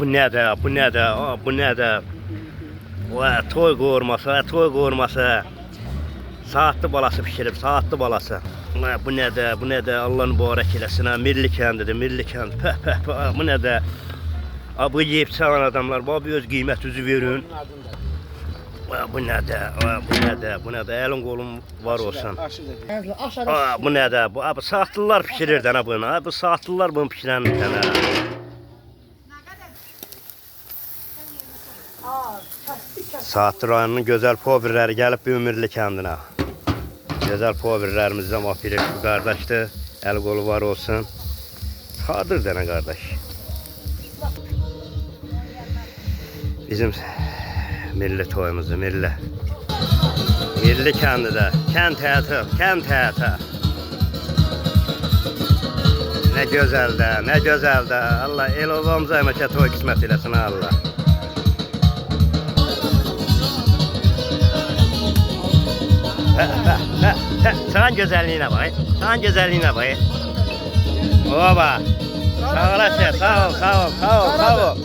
Bu nədir? Bu nədir? Bu nədir? Toy qovurması, toy qovurması. Saatlı balası pişirib, saatlı balası. Bu nədir? Bu nədir? Allah mübarək eləsin. Milli kəndidir, milli kənd. Pəh, pəh, pəh. Bu nədir? Bu yeyib çalan adamlar, bu öz qiymət üzü verin. Bu nədir? Bu nədir? Bu nədir? Elin qolun var olsun. Bu nədir? Bu saatlılar pişirir dənə bunu. Bu saatlılar bunu pişirən dənə. Saatlı rayonunun gözəl povirləri gəlib bu Ümürlü kəndinə. Gözəl povirlərimizdən vapirik bu qardaşdır. El qolu var olsun. Xadır dənə qardaş. Bizim milli toyumuzdur, milli. Milli kəndidə. Kənd həyatı, kənd həyatı. Nə gözəl də, nə gözəl də. Allah el obamıza əməkə toy qismət eləsin Allah. Sağın güzelliğine bak. Sağın güzelliğine bak. Oba. Sağ olasın. Sağ ol, sağ ol, sağ ol, sağ ol.